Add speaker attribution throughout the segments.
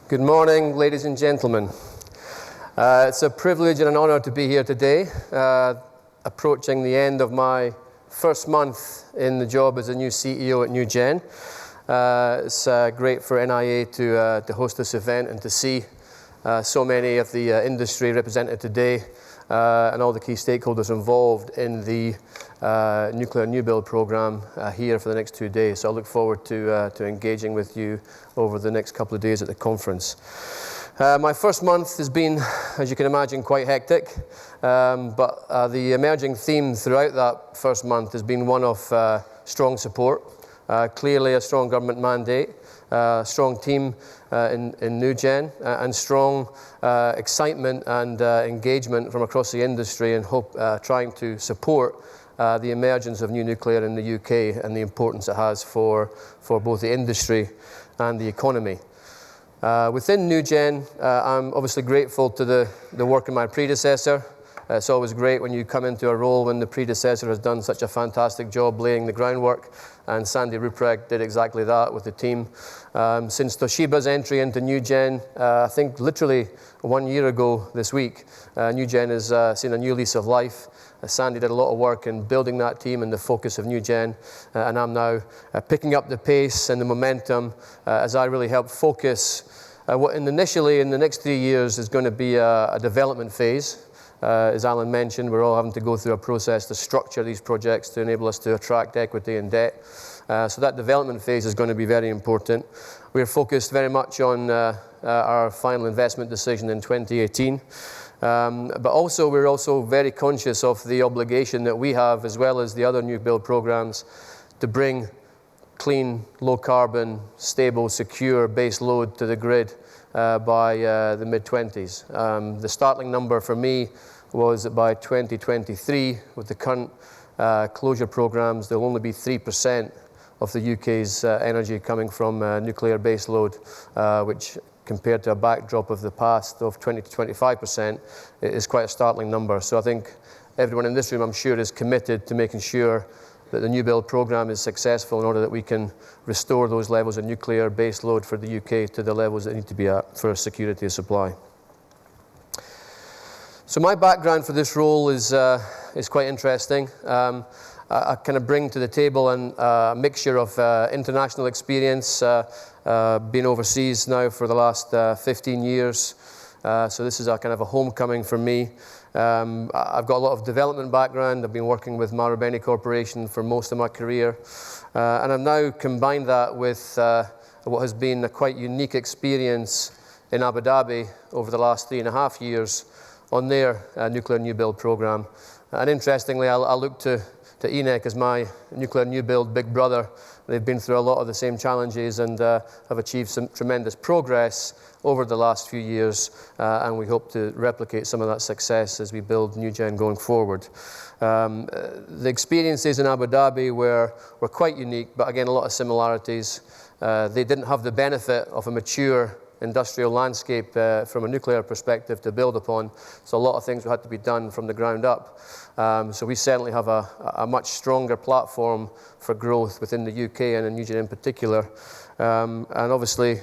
Speaker 1: Good morning, ladies and gentlemen. It's a privilege and an honor to be here today, approaching the end of my first month in the job as a new CEO at NuGen. It's great for NIA to host this event and to see so many of the industry represented today and all the key stakeholders involved in the nuclear new build program here for the next 2 days. So I look forward to engaging with you over the next couple of days at the conference. My first month has been, as you can imagine, quite hectic, but the emerging theme throughout that first month has been one of strong support, clearly a strong government mandate, strong team in NuGen, and strong excitement and engagement from across the industry and trying to support the emergence of new nuclear in the UK and the importance it has for both the industry and the economy. Within NuGen, I'm obviously grateful to the work of my predecessor. It's always great when you come into a role when the predecessor has done such a fantastic job laying the groundwork, and Sandy Ruprecht did exactly that with the team. Since Toshiba's entry into NuGen, I think literally 1 year ago this week, NuGen has seen a new lease of life. Sandy did a lot of work in building that team and the focus of NuGen, and I'm now picking up the pace and the momentum as I really help focus what initially in the next 3 years is going to be a development phase. As Alan mentioned, we're all having to go through a process to structure these projects to enable us to attract equity and debt. So that development phase is going to be very important. We're focused very much on our final investment decision in 2018. But also, we're also very conscious of the obligation that we have, as well as the other new build programs, to bring clean, low-carbon, stable, secure base load to the grid by the mid-20s. The startling number for me was that by 2023, with the current closure programs, there will only be 3% of the UK's energy coming from nuclear base load, which compared to a backdrop of the past of 20 to 25%, is quite a startling number. So I think everyone in this room, I'm sure, is committed to making sure that the new build program is successful in order that we can restore those levels of nuclear base load for the UK to the levels that need to be at for security of supply. So my background for this role is quite interesting. I kind of bring to the table a mixture of international experience, been overseas now for the last 15 years. So this is a kind of a homecoming for me. I've got a lot of development background. I've been working with Marubeni Corporation for most of my career. And I've now combined that with what has been a quite unique experience in Abu Dhabi over the last 3.5 years on their nuclear new build program. And interestingly, I look to ENEC as my nuclear new build big brother. They've been through a lot of the same challenges and have achieved some tremendous progress over the last few years, and we hope to replicate some of that success as we build NuGen going forward. The experiences in Abu Dhabi were quite unique, but again, a lot of similarities. They didn't have the benefit of a mature industrial landscape from a nuclear perspective to build upon, so a lot of things had to be done from the ground up. So we certainly have a much stronger platform for growth within the UK and in NuGen in particular. And obviously,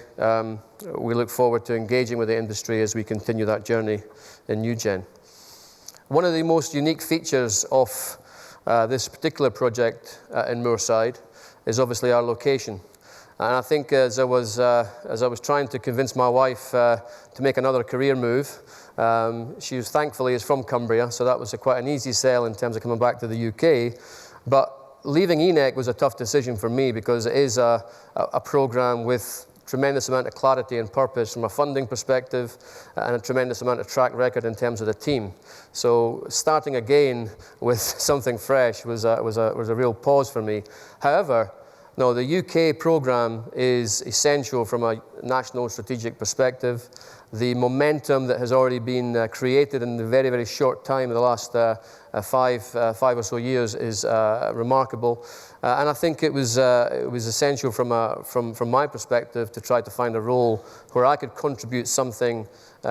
Speaker 1: we look forward to engaging with the industry as we continue that journey in NuGen. One of the most unique features of this particular project in Moorside is obviously our location. And I think as I was trying to convince my wife to make another career move, she was thankfully from Cumbria, so that was quite an easy sell in terms of coming back to the UK. But leaving ENEC was a tough decision for me because it is a program with tremendous amount of clarity and purpose from a funding perspective and a tremendous amount of track record in terms of the team. So starting again with something fresh was a real pause for me. However, no, the UK program is essential from a national strategic perspective. The momentum that has already been created in the very, very short time of the last five or so years is remarkable. And I think it was essential from my perspective to try to find a role where I could contribute something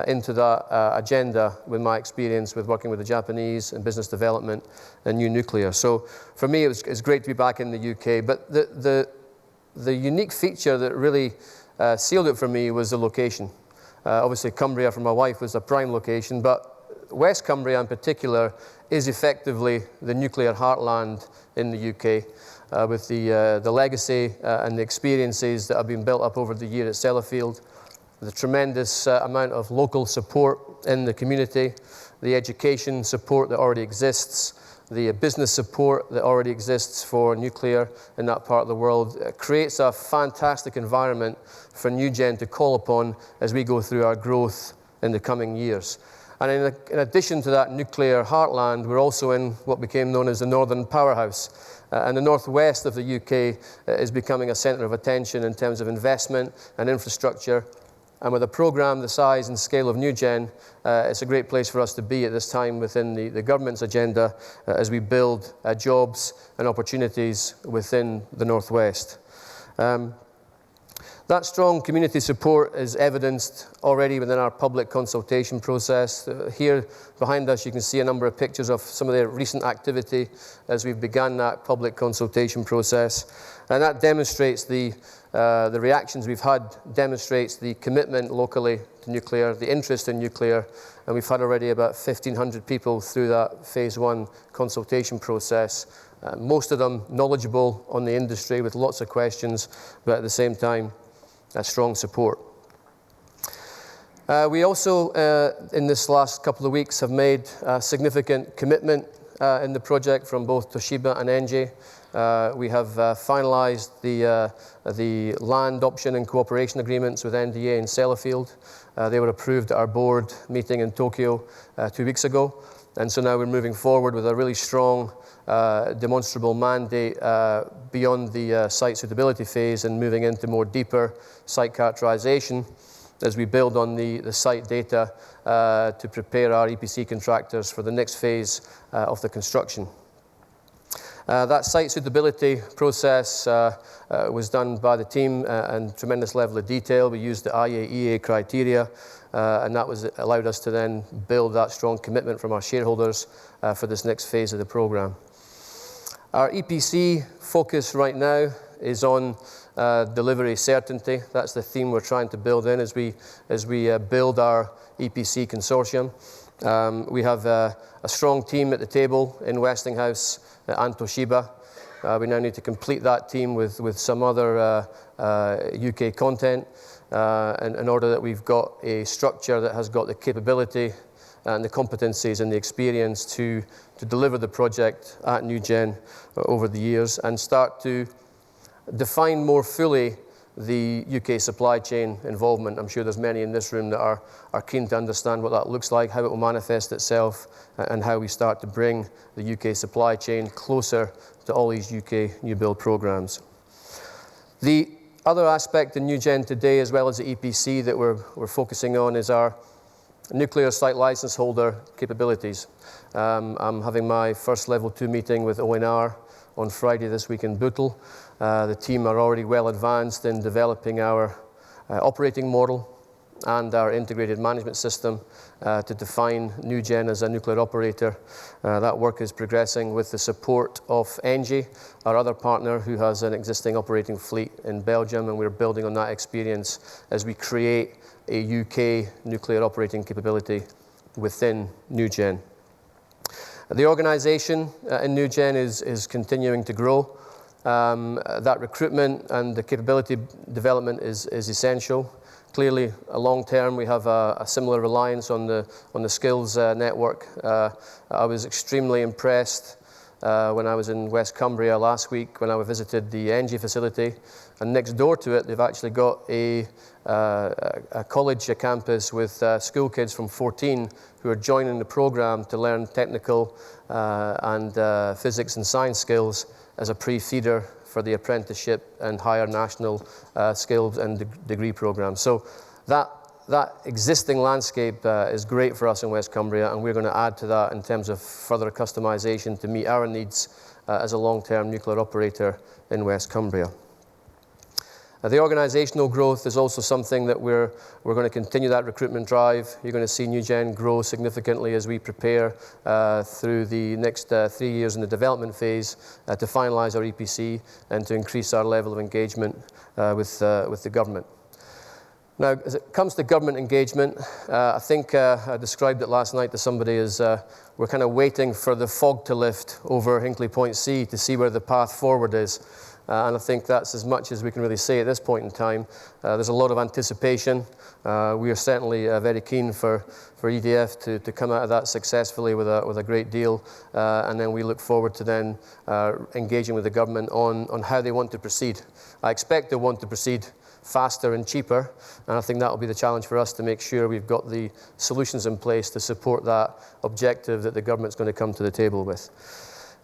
Speaker 1: into that agenda with my experience with working with the Japanese and business development and new nuclear. So for me, it's great to be back in the UK. But the unique feature that really sealed it for me was the location. Obviously, Cumbria for my wife was a prime location, but West Cumbria in particular is effectively the nuclear heartland in the UK, with the legacy and the experiences that have been built up over the year at Sellafield, the tremendous amount of local support in the community, the education support that already exists, the business support that already exists for nuclear in that part of the world. It creates a fantastic environment for NuGen to call upon as we go through our growth in the coming years. And in addition to that nuclear heartland, we're also in what became known as the Northern Powerhouse. And the northwest of the UK is becoming a centre of attention in terms of investment and infrastructure. And with a programme the size and scale of NuGen, it's a great place for us to be at this time within the government's agenda as we build jobs and opportunities within the northwest. That strong community support is evidenced already within our public consultation process. Here behind us you can see a number of pictures of some of the recent activity as we've begun that public consultation process. And that demonstrates the reactions we've had, demonstrates the commitment locally to nuclear, the interest in nuclear, and we've had already about 1,500 people through that phase 1 consultation process. Most of them knowledgeable on the industry with lots of questions, but at the same time, strong support. We also, in this last couple of weeks, have made a significant commitment in the project from both Toshiba and ENGIE. We have finalised the land option and cooperation agreements with NDA and Sellafield. They were approved at our board meeting in Tokyo 2 weeks ago. And so now we're moving forward with a really strong demonstrable mandate beyond the site suitability phase and moving into more deeper site characterisation as we build on the site data to prepare our EPC contractors for the next phase of the construction. That site suitability process was done by the team in tremendous level of detail. We used the IAEA criteria, and that allowed us to then build that strong commitment from our shareholders for this next phase of the programme. Our EPC focus right now is on delivery certainty. That's the theme we're trying to build in as we build our EPC consortium. We have a strong team at the table in Westinghouse and Toshiba. We now need to complete that team with some other UK content in order that we've got a structure that has got the capability and the competencies and the experience to deliver the project at NuGen over the years and start to define more fully the UK supply chain involvement. I'm sure there's many in this room that are keen to understand what that looks like, how it will manifest itself, and how we start to bring the UK supply chain closer to all these UK new build programs. The other aspect in NuGen today, as well as the EPC that we're focusing on, is our nuclear site license holder capabilities. I'm having my first level 2 meeting with ONR on Friday this week in Bootle. The team are already well advanced in developing our operating model and our integrated management system to define NuGen as a nuclear operator. That work is progressing with the support of ENGIE, our other partner who has an existing operating fleet in Belgium, and we're building on that experience as we create a UK nuclear operating capability within NuGen. The organisation in NuGen is continuing to grow. That recruitment and the capability development is essential. Clearly, long term, we have a similar reliance on the skills network. I was extremely impressed when I was in West Cumbria last week when I visited the ENGIE facility, and next door to it, they've actually got a college campus with school kids from 14 who are joining the program to learn technical and physics and science skills as a pre-feeder for the apprenticeship and higher national skills and degree programs. So that existing landscape is great for us in West Cumbria, and we're going to add to that in terms of further customization to meet our needs as a long-term nuclear operator in West Cumbria. The organisational growth is also something that we're going to continue that recruitment drive. You're going to see NuGen grow significantly as we prepare through the next 3 years in the development phase to finalise our EPC and to increase our level of engagement with the government. Now, as it comes to government engagement, I think I described it last night to somebody as we're kind of waiting for the fog to lift over Hinkley Point C to see where the path forward is. And I think that's as much as we can really say at this point in time. There's a lot of anticipation. We are certainly very keen for EDF to come out of that successfully with a great deal. And then we look forward to then engaging with the government on how they want to proceed. I expect they'll want to proceed faster and cheaper, and I think that will be the challenge for us to make sure we've got the solutions in place to support that objective that the government's going to come to the table with.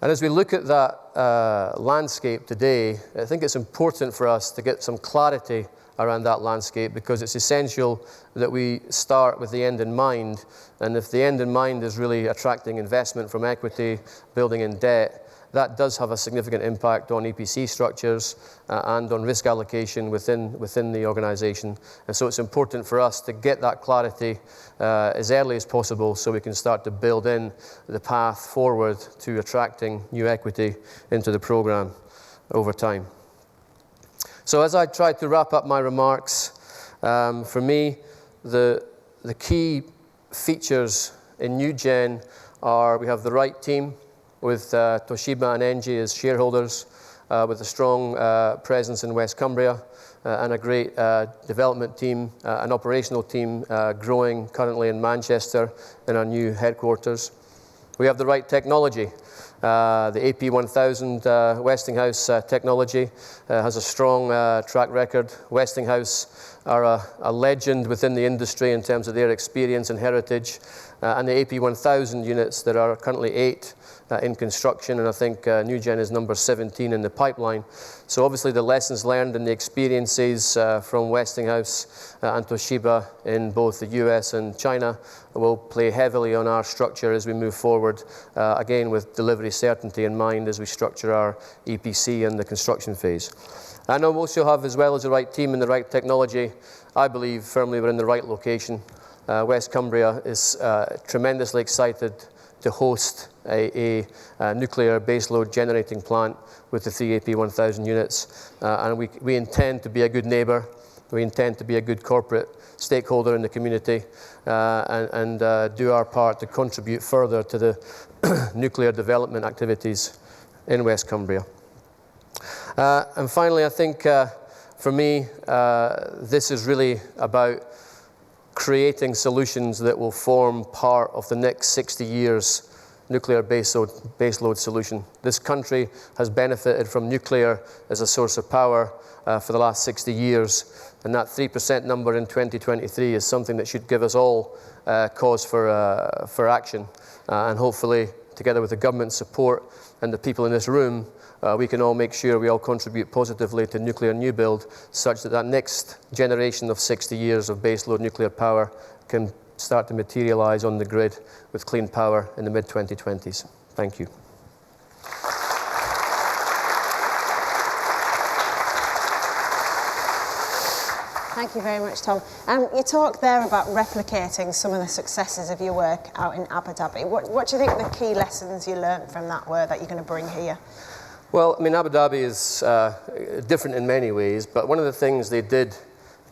Speaker 1: And as we look at that landscape today, I think it's important for us to get some clarity around that landscape, because it's essential that we start with the end in mind. And if the end in mind is really attracting investment from equity, building in debt, that does have a significant impact on EPC structures and on risk allocation within the organisation. And so it's important for us to get that clarity as early as possible so we can start to build in the path forward to attracting new equity into the programme over time. So as I try to wrap up my remarks, for me, the key features in NuGen are we have the right team, with Toshiba and Engie as shareholders, with a strong presence in West Cumbria, and a great development team, an operational team growing currently in Manchester in our new headquarters. We have the right technology. The AP1000 Westinghouse technology has a strong track record. Westinghouse are a legend within the industry in terms of their experience and heritage. And the AP1000 units, there are currently 8 in construction, and I think NuGen is number 17 in the pipeline. So obviously the lessons learned and the experiences from Westinghouse and Toshiba in both the US and China will play heavily on our structure as we move forward, again with delivery certainty in mind as we structure our EPC and the construction phase. And we also have, as well as the right team and the right technology, I believe firmly we're in the right location. West Cumbria is tremendously excited to host a nuclear baseload generating plant with the 3 AP1000 units. And we intend to be a good neighbour. We intend to be a good corporate stakeholder in the community and do our part to contribute further to the nuclear development activities in West Cumbria. And finally, I think for me, this is really about creating solutions that will form part of the next 60 years nuclear baseload solution. This country has benefited from nuclear as a source of power for the last 60 years, and that 3% number in 2023 is something that should give us all cause for action. And hopefully, together with the government support and the people in this room, we can all make sure we all contribute positively to nuclear new build, such that that next generation of 60 years of baseload nuclear power can start to materialise on the grid with clean power in the mid-2020s. Thank you.
Speaker 2: Thank you very much, Tom. You talked there about replicating some of the successes of your work out in Abu Dhabi. What do you think are the key lessons you learned from that work that you're going to bring here?
Speaker 1: Well, I mean, Abu Dhabi is different in many ways, but one of the things they did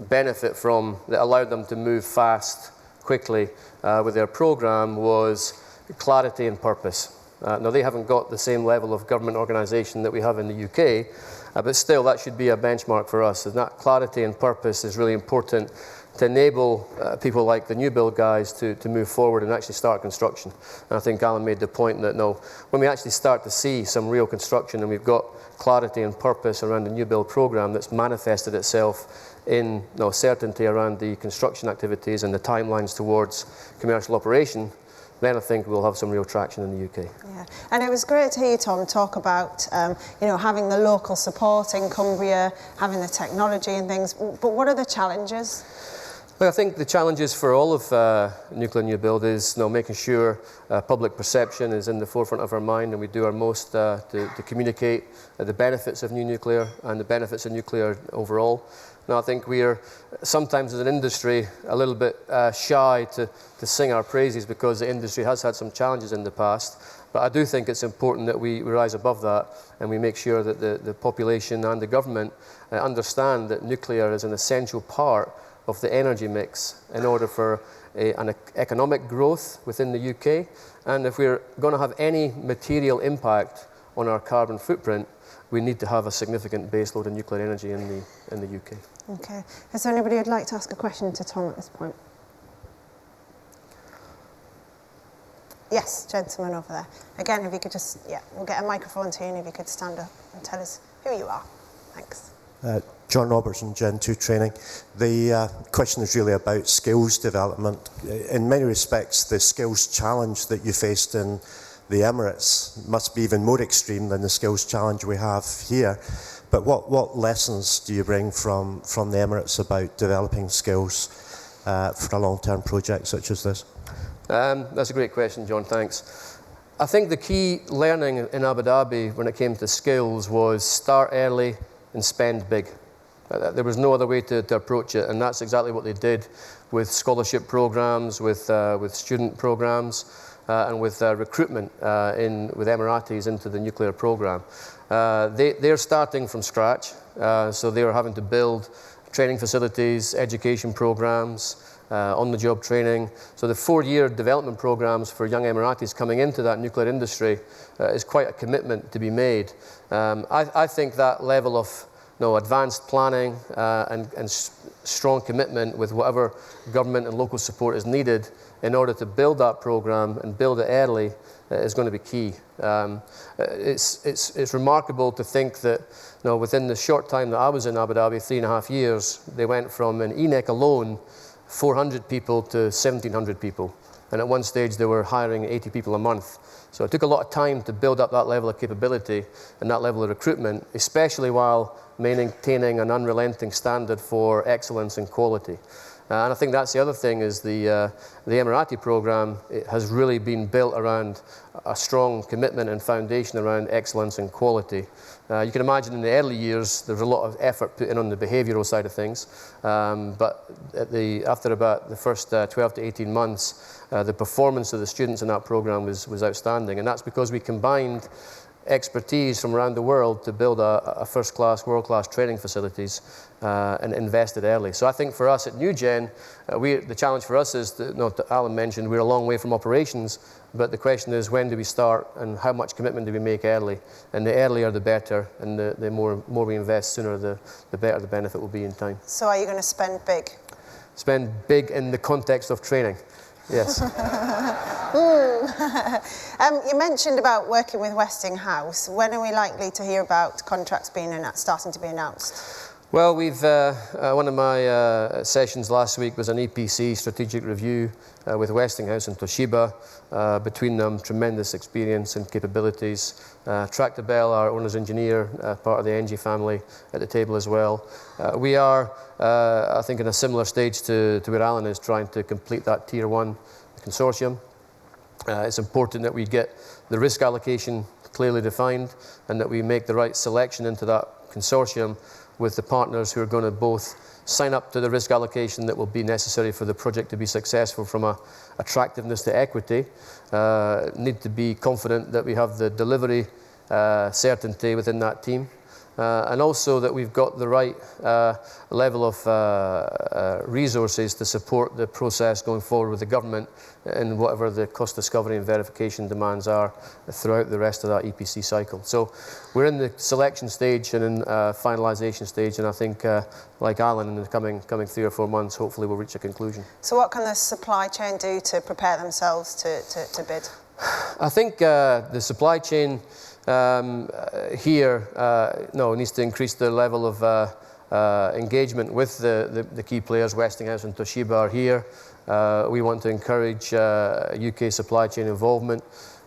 Speaker 1: benefit from that allowed them to move fast, quickly with their program was clarity and purpose. Now, they haven't got the same level of government organisation that we have in the UK, but still that should be a benchmark for us. And that clarity and purpose is really important to enable people like the new build guys to move forward and actually start construction. And I think Alan made the point that when we actually start to see some real construction and we've got clarity and purpose around the new build program that's manifested itself in certainty around the construction activities and the timelines towards commercial operation, then I think we'll have some real traction in the UK.
Speaker 2: Yeah, and it was great to hear you, Tom, talk about having the local support in Cumbria, having the technology and things. But what are the challenges?
Speaker 1: Well, I think the challenges for all of nuclear new build is making sure public perception is in the forefront of our mind, and we do our most to communicate the benefits of new nuclear and the benefits of nuclear overall. Now, I think we are sometimes as an industry a little bit shy to sing our praises because the industry has had some challenges in the past. But I do think it's important that we rise above that and we make sure that the population and the government understand that nuclear is an essential part of the energy mix in order for an economic growth within the UK. And if we're going to have any material impact on our carbon footprint, we need to have a significant baseload of nuclear energy in the UK.
Speaker 2: Okay. Is there anybody who'd like to ask a question to Tom at this point? Yes, gentleman over there. Again, if you could just, we'll get a microphone to you, and if you could stand up and tell us who you are. Thanks.
Speaker 3: John Robertson, Gen 2 training. The question is really about skills development. In many respects, the skills challenge that you faced in the Emirates must be even more extreme than the skills challenge we have here. But what lessons do you bring from the Emirates about developing skills for a long-term project such as this?
Speaker 1: That's a great question, John, thanks. I think the key learning in Abu Dhabi when it came to skills was start early and spend big. There was no other way to approach it, and that's exactly what they did with scholarship programs, with student programs, and with recruitment with Emiratis into the nuclear program. They're starting from scratch, so they're having to build training facilities, education programs, on-the-job training. So the 4-year development programs for young Emiratis coming into that nuclear industry is quite a commitment to be made. I think that level of advanced planning and strong commitment with whatever government and local support is needed in order to build that program and build it early is going to be key. It's remarkable to think that within the short time that I was in Abu Dhabi, 3.5 years, they went from an ENEC alone 400 people to 1,700 people. And at one stage, they were hiring 80 people a month. So it took a lot of time to build up that level of capability and that level of recruitment, especially while maintaining an unrelenting standard for excellence and quality. And I think that's the other thing is the Emirati program has really been built around a strong commitment and foundation around excellence and quality. You can imagine in the early years there was a lot of effort put in on the behavioural side of things, but after about the first 12 to 18 months, the performance of the students in that program was outstanding, and that's because we combined expertise from around the world to build a first-class, world-class training facilities and invested early. So I think for us at NuGen, the challenge for us is, that Alan mentioned, we're a long way from operations, but the question is when do we start and how much commitment do we make early? And the earlier the better, and the more we invest sooner, the better the benefit will be in time.
Speaker 2: So are you going to spend big?
Speaker 1: Spend big in the context of training. Yes.
Speaker 2: You mentioned about working with Westinghouse. When are we likely to hear about contracts starting to be announced?
Speaker 1: Well, we've one of my sessions last week was an EPC strategic review with Westinghouse and Toshiba. Between them, tremendous experience and capabilities. Tractable, our owner's engineer, part of the ENGIE family, at the table as well. We are, I think, in a similar stage to where Alan is, trying to complete that Tier 1 consortium. It's important that we get the risk allocation clearly defined and that we make the right selection into that consortium with the partners who are going to both sign up to the risk allocation that will be necessary for the project to be successful from a attractiveness to equity, need to be confident that we have the delivery certainty within that team, and also that we've got the right level of resources to support the process going forward with the government and whatever the cost discovery and verification demands are throughout the rest of that EPC cycle. So we're in the selection stage and in finalisation stage, and I think, like Alan, in the coming 3 or 4 months, hopefully we'll reach a conclusion.
Speaker 2: So what can the supply chain do to prepare themselves to bid?
Speaker 1: I think the supply chain here needs to increase the level of engagement with the key players. Westinghouse and Toshiba are here. We want to encourage UK supply chain involvement.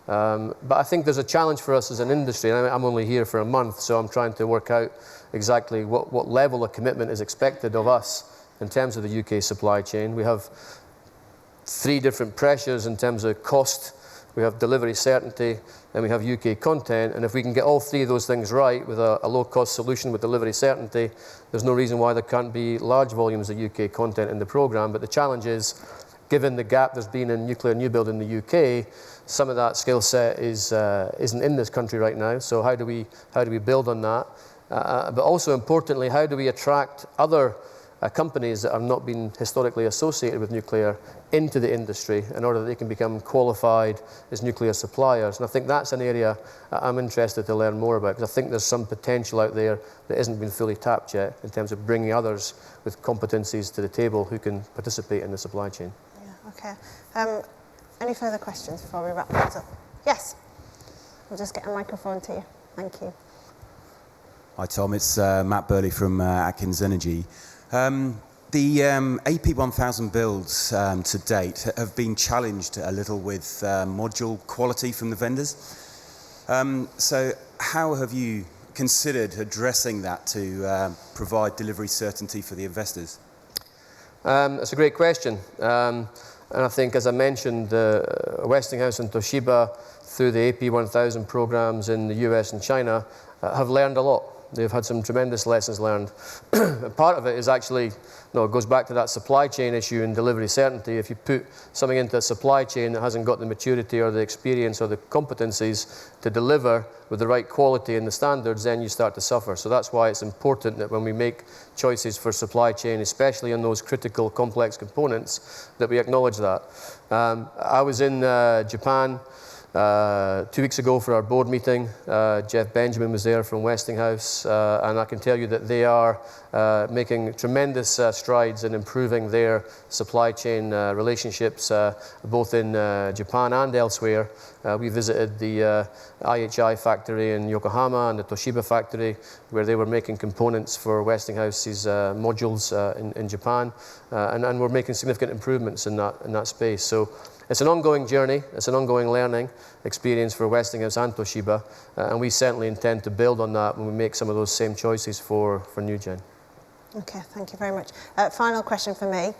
Speaker 1: But I think there's a challenge for us as an industry. And I'm only here for a month, so I'm trying to work out exactly what level of commitment is expected of us in terms of the UK supply chain. We have 3 different pressures in terms of cost. We have delivery certainty, and we have UK content. And if we can get all 3 of those things right with a low-cost solution with delivery certainty, there's no reason why there can't be large volumes of UK content in the programme. But the challenge is, given the gap there's been in nuclear new build in the UK, some of that skill set isn't in this country right now. So how do we build on that? But also importantly, how do we attract other companies that have not been historically associated with nuclear into the industry in order that they can become qualified as nuclear suppliers. And I think that's an area I'm interested to learn more about, because I think there's some potential out there that isn't been fully tapped yet in terms of bringing others with competencies to the table who can participate in the supply chain.
Speaker 2: Yeah, okay. Any further questions before we wrap things up? Yes. We'll just get a microphone to you. Thank you.
Speaker 4: Hi Tom, it's Matt Burley from Atkins Energy. The AP1000 builds to date have been challenged a little with module quality from the vendors. So how have you considered addressing that to provide delivery certainty for the investors?
Speaker 1: That's a great question. And I think, as I mentioned, Westinghouse and Toshiba, through the AP1000 programs in the US and China, have learned a lot. They've had some tremendous lessons learned. Part of it is actually, it goes back to that supply chain issue and delivery certainty. If you put something into a supply chain that hasn't got the maturity or the experience or the competencies to deliver with the right quality and the standards, then you start to suffer. So that's why it's important that when we make choices for supply chain, especially on those critical, complex components, that we acknowledge that. I was in Japan 2 weeks ago for our board meeting. Jeff Benjamin was there from Westinghouse, and I can tell you that they are making tremendous strides in improving their supply chain relationships, both in Japan and elsewhere. We visited the IHI factory in Yokohama and the Toshiba factory, where they were making components for Westinghouse's modules in Japan, and we're making significant improvements in that space. So it's an ongoing journey, it's an ongoing learning experience for Westinghouse and Toshiba, and we certainly intend to build on that when we make some of those same choices for NuGen.
Speaker 2: Okay, thank you very much. Final question for me.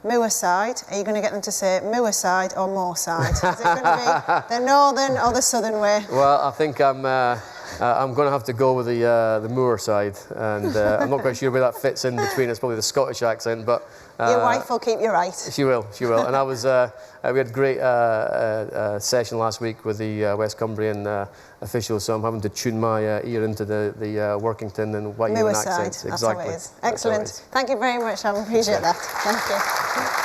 Speaker 2: Moorside, are you going to get them to say Moorside or Moorside? Is it going to be the northern or the southern way?
Speaker 1: Well, I think I'm going to have to go with the Moorside, and I'm not quite sure where that fits in between. It's probably the Scottish accent, but
Speaker 2: your wife will keep you right.
Speaker 1: She will. And I was, we had a great session last week with the West Cumbrian officials, so I'm having to tune my ear into the Workington and Whitehaven accents.
Speaker 2: Moorside, that's how it is. Excellent. Thank you very much, I appreciate that. Thank you.